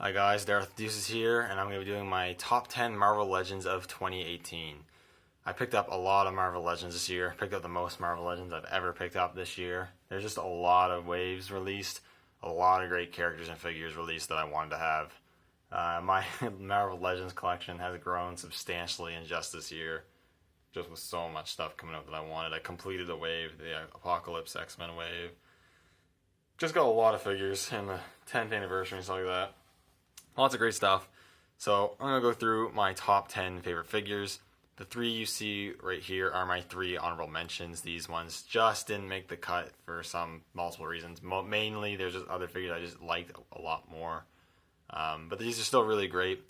Hi guys, Darth Deuces here, and I'm going to be doing my top 10 Marvel Legends of 2018. I picked up a lot of Marvel Legends this year. Picked up the most Marvel Legends I've ever picked up this year. There's just a lot of waves released, a lot of great characters and figures released that I wanted to have. My Marvel Legends collection has grown substantially in just this year, just with so much stuff coming out that I wanted. I completed a wave, the Apocalypse X-Men wave. Just got a lot of figures in the 10th anniversary and stuff like that. Lots of great stuff. So I'm going to go through my top 10 favorite figures. The three you see right here are my three honorable mentions. These ones just didn't make the cut for some multiple reasons. Mainly, there's just other figures I just liked a lot more. But these are still really great.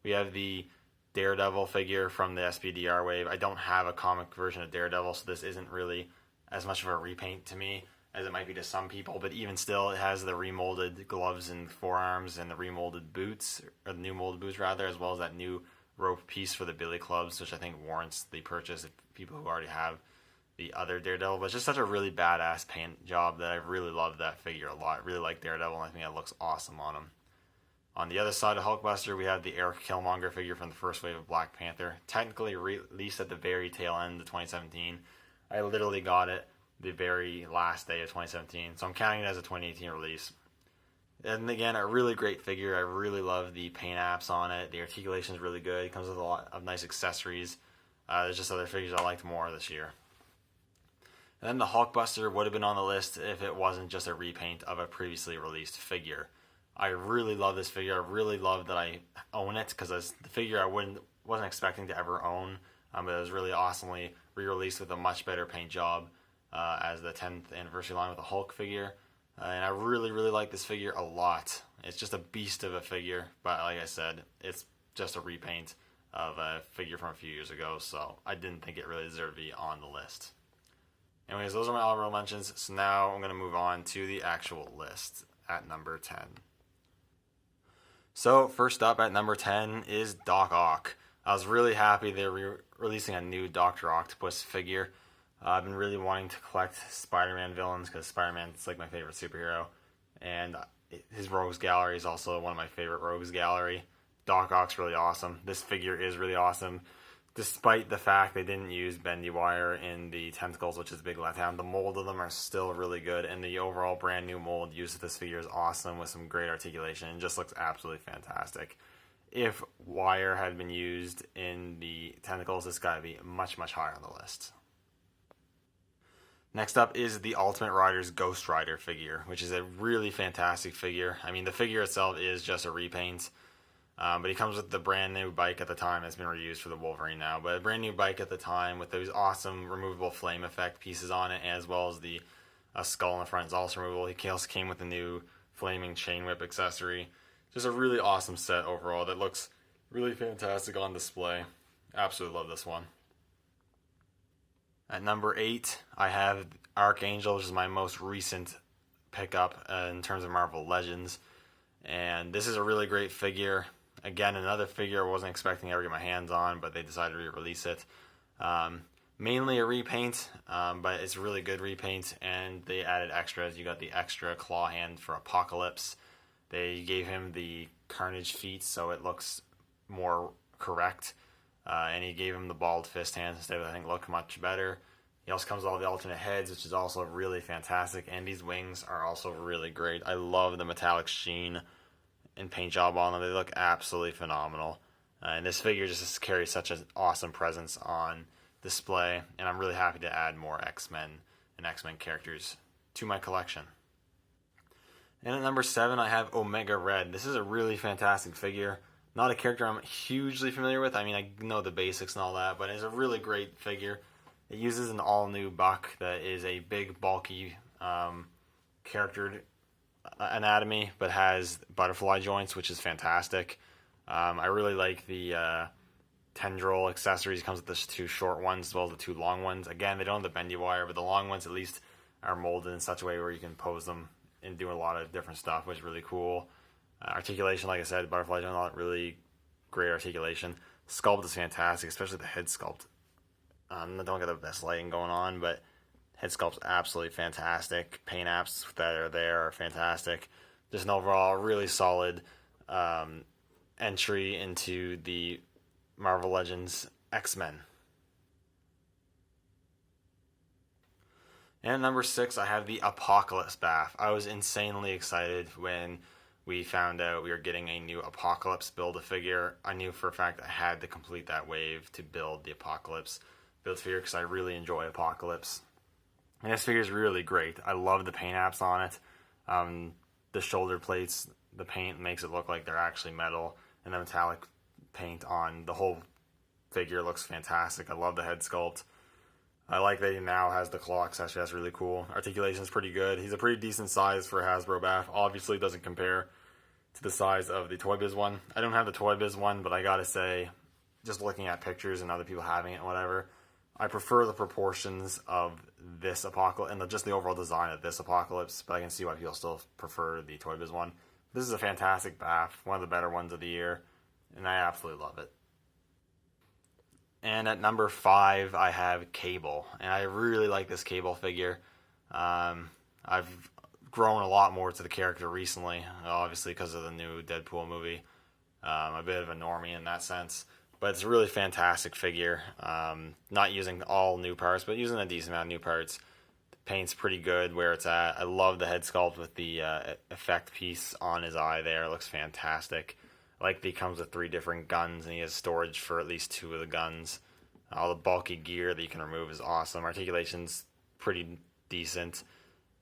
We have the Daredevil figure from the SPDR wave. I don't have a comic version of Daredevil, so this isn't really as much of a repaint to me as it might be to some people, but even still, it has the remolded gloves and forearms and the remolded boots, or the new molded boots rather, as well as that new rope piece for the billy clubs, which I think warrants the purchase of people who already have the other Daredevil. But it's just such a really badass paint job that I really love that figure a lot. I really like Daredevil, and I think it looks awesome on him. On the other side of Hulkbuster, we have the Eric Killmonger figure from the first wave of Black Panther, technically released at the very tail end of 2017. I literally got it the very last day of 2017, so I'm counting it as a 2018 release. And again, a really great figure. I really love the paint apps on it. The articulation is really good. It comes with a lot of nice accessories. There's just other figures I liked more this year. And then the Hulkbuster would have been on the list if it wasn't just a repaint of a previously released figure. I really love this figure. I really love that I own it, because it's the figure I wasn't expecting to ever own. But it was really awesomely re-released with a much better paint job. As the 10th anniversary line with the Hulk figure. And I really, really like this figure a lot. It's just a beast of a figure, but like I said, it's just a repaint of a figure from a few years ago, so I didn't think it really deserved to be on the list. Anyways, those are my honorable mentions, so now I'm going to move on to the actual list at number 10. So, first up at number 10 is Doc Ock. I was really happy they're releasing a new Dr. Octopus figure. I've been really wanting to collect Spider-Man villains, because Spider-Man's like my favorite superhero, and his Rogues Gallery is also one of my favorite Rogues Gallery. Doc Ock's really awesome. This figure is really awesome, despite the fact they didn't use bendy wire in the tentacles, which is a big letdown. The mold of them are still really good, and the overall brand new mold used with this figure is awesome with some great articulation. It just looks absolutely fantastic. If wire had been used in the tentacles, this guy would be much, much higher on the list. Next up is the Ultimate Riders Ghost Rider figure, which is a really fantastic figure. I mean, the figure itself is just a repaint, but he comes with the brand new bike at the time. It's been reused for the Wolverine now, but a brand new bike at the time with those awesome removable flame effect pieces on it, as well as the skull in the front is also removable. He also came with a new flaming chain whip accessory. Just a really awesome set overall that looks really fantastic on display. Absolutely love this one. At number 8, I have Archangel, which is my most recent pickup in terms of Marvel Legends. And this is a really great figure. Again, another figure I wasn't expecting to ever get my hands on, but they decided to re-release it. Mainly a repaint, but it's a really good repaint, and they added extras. You got the extra claw hand for Apocalypse. They gave him the Carnage feet, so it looks more correct. And he gave him the bald fist hands instead, I think look much better. He also comes with all the alternate heads, which is also really fantastic. And these wings are also really great. I love the metallic sheen and paint job on them. They look absolutely phenomenal. And this figure just carries such an awesome presence on display. And I'm really happy to add more X-Men and X-Men characters to my collection. And at number 7, I have Omega Red. This is a really fantastic figure. Not a character I'm hugely familiar with. I mean, I know the basics and all that, but it's a really great figure. It uses an all-new buck that is a big, bulky, charactered anatomy, but has butterfly joints, which is fantastic. I really like the tendril accessories. It comes with the 2 short ones as well as the 2 long ones. Again, they don't have the bendy wire, but the long ones at least are molded in such a way where you can pose them and do a lot of different stuff, which is really cool. Articulation, like I said, butterfly joint, not really great articulation. Sculpt is fantastic, especially the head sculpt. I don't get the best lighting going on, but head sculpt's absolutely fantastic. Paint apps that are there are fantastic. Just an overall really solid entry into the Marvel Legends X-Men. And at number 6, I have the Apocalypse BAF. I was insanely excited when we found out we were getting a new Apocalypse Build-A-Figure. I knew for a fact I had to complete that wave to build the Apocalypse Build-A-Figure because I really enjoy Apocalypse. And this figure is really great. I love the paint apps on it. The shoulder plates, the paint makes it look like they're actually metal, and the metallic paint on the whole figure looks fantastic. I love the head sculpt. I like that he now has the claw accessory. That's really cool. Articulation is pretty good. He's a pretty decent size for a Hasbro BAF. Obviously, doesn't compare to the size of the Toy Biz one. I don't have the Toy Biz one, but I gotta say, just looking at pictures and other people having it and whatever, I prefer the proportions of this Apocalypse and just the overall design of this Apocalypse, but I can see why people still prefer the Toy Biz one. This is a fantastic BAF, one of the better ones of the year, and I absolutely love it. And at number 5, I have Cable, and I really like this Cable figure. I've grown a lot more to the character recently, obviously because of the new Deadpool movie. A bit of a normie in that sense, but it's a really fantastic figure. Not using all new parts, but using a decent amount of new parts. The paint's pretty good where it's at. I love the head sculpt with the effect piece on his eye there. It looks fantastic. I like that he comes with 3 different guns, and he has storage for at least 2 of the guns. All the bulky gear that you can remove is awesome. Articulation's pretty decent.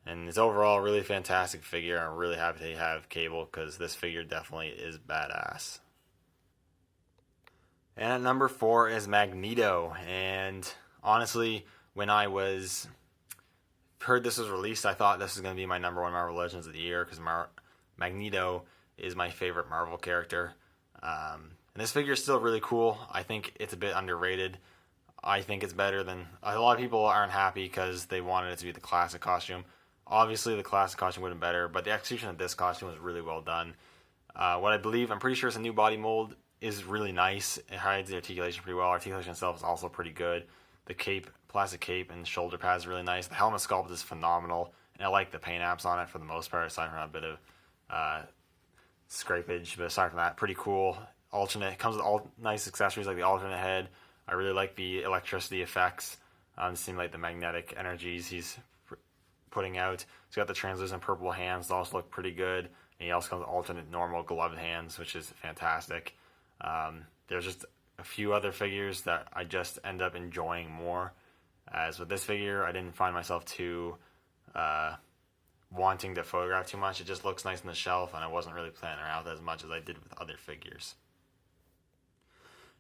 And it's overall a really fantastic figure. I'm really happy to have Cable because this figure definitely is badass. And at number 4 is Magneto. And honestly, when I heard this was released, I thought this was going to be my number 1 Marvel Legends of the year because Magneto is my favorite Marvel character. And this figure is still really cool. I think it's a bit underrated. I think it's better than... A lot of people aren't happy because they wanted it to be the classic costume. Obviously, the classic costume would have been better, but the execution of this costume was really well done. What I believe, I'm pretty sure it's a new body mold, is really nice. It hides the articulation pretty well. Articulation itself is also pretty good. The cape, plastic cape and shoulder pads is really nice. The helmet sculpt is phenomenal. And I like the paint apps on it for the most part, aside from a bit of scrapage. But aside from that, pretty cool. Alternate. It comes with all nice accessories like the alternate head. I really like the electricity effects. It seems like the magnetic energies he's putting out. He's got the translucent purple hands that also look pretty good. And he also comes with alternate normal gloved hands, which is fantastic. There's just a few other figures that I just end up enjoying more. As with this figure, I didn't find myself too wanting to photograph too much. It just looks nice on the shelf, and I wasn't really playing around with it as much as I did with other figures.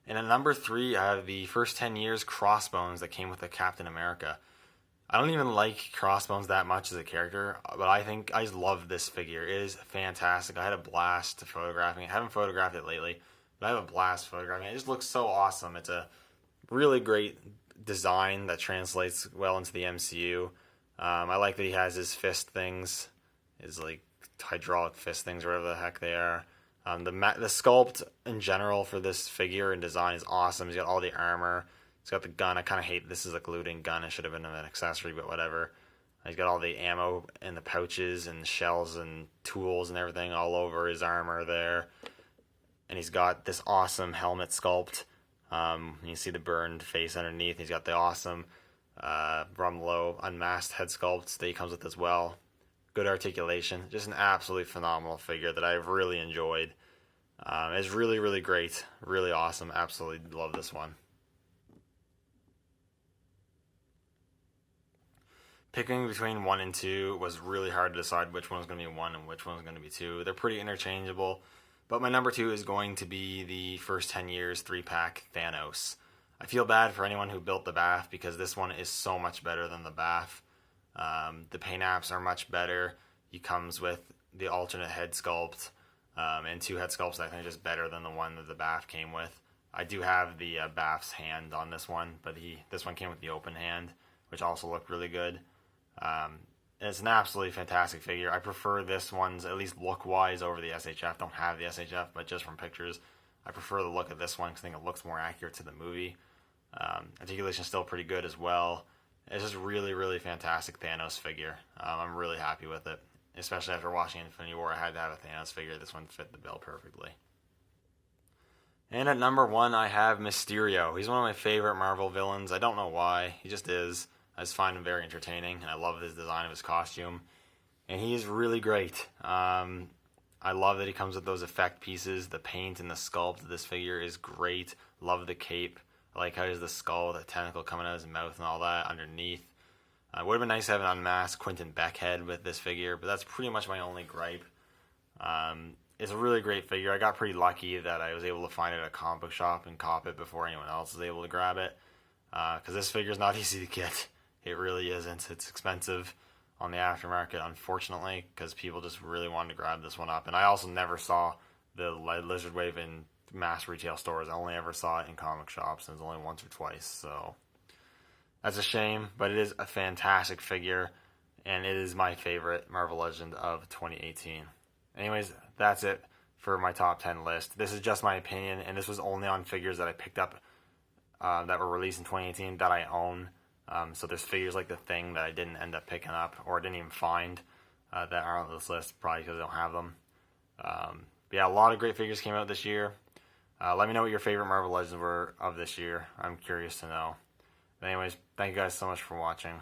And at number 3, I have the first 10 years Crossbones that came with the Captain America. I don't even like Crossbones that much as a character, but I just love this figure. It is fantastic. I had a blast photographing it. I haven't photographed it lately, but I have a blast photographing it. It just looks so awesome. It's a really great design that translates well into the MCU. I like that he has his fist things, his like hydraulic fist things, or whatever the heck they are. The sculpt in general for this figure and design is awesome. He's got all the armor. He's got the gun. I kind of hate this is a gluing gun. It should have been an accessory, but whatever. He's got all the ammo and the pouches and shells and tools and everything all over his armor there. And he's got this awesome helmet sculpt. You see the burned face underneath. He's got the awesome Rumlow unmasked head sculpts that he comes with as well. Good articulation. Just an absolutely phenomenal figure that I've really enjoyed. It's really, really great. Really awesome. Absolutely love this one. Picking between 1 and 2 was really hard to decide which one was going to be 1 and which one was going to be 2. They're pretty interchangeable. But my number 2 is going to be the first 10 years 3-pack Thanos. I feel bad for anyone who built the BAF because this one is so much better than the BAF. The paint apps are much better. He comes with the alternate head sculpt and 2 head sculpts that I think are just better than the one that the BAF came with. I do have the BAF's hand on this one, but this one came with the open hand, which also looked really good. It's an absolutely fantastic figure. I prefer this one's, at least look-wise, over the SHF. Don't have the SHF, but just from pictures, I prefer the look of this one because I think it looks more accurate to the movie. Articulation is still pretty good as well. It's just really, really fantastic Thanos figure. I'm really happy with it. especially after watching Infinity War, I had to have a Thanos figure. This one fit the bill perfectly. And at number 1, I have Mysterio. He's one of my favorite Marvel villains. I don't know why. He just is. I just find him very entertaining, and I love his design of his costume. And he is really great. I love that he comes with those effect pieces. The paint and the sculpt of this figure is great. Love the cape. I like how he has the skull with a tentacle coming out of his mouth and all that underneath. It would have been nice to have an unmasked Quentin Beck head with this figure, but that's pretty much my only gripe. It's a really great figure. I got pretty lucky that I was able to find it at a comic book shop and cop it before anyone else was able to grab it. Because this figure is not easy to get. It really isn't. It's expensive on the aftermarket, unfortunately, because people just really wanted to grab this one up. And I also never saw the Lizard Wave in mass retail stores. I only ever saw it in comic shops, and it was only once or twice. So that's a shame, but it is a fantastic figure, and it is my favorite Marvel Legend of 2018. Anyways, that's it for my top 10 list. This is just my opinion, and this was only on figures that I picked up that were released in 2018 that I own. So there's figures like The Thing that I didn't end up picking up, or didn't even find, that aren't on this list, probably because I don't have them. But yeah, a lot of great figures came out this year. Let me know what your favorite Marvel Legends were of this year. I'm curious to know. But anyways, thank you guys so much for watching,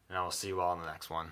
and I will see you all in the next one.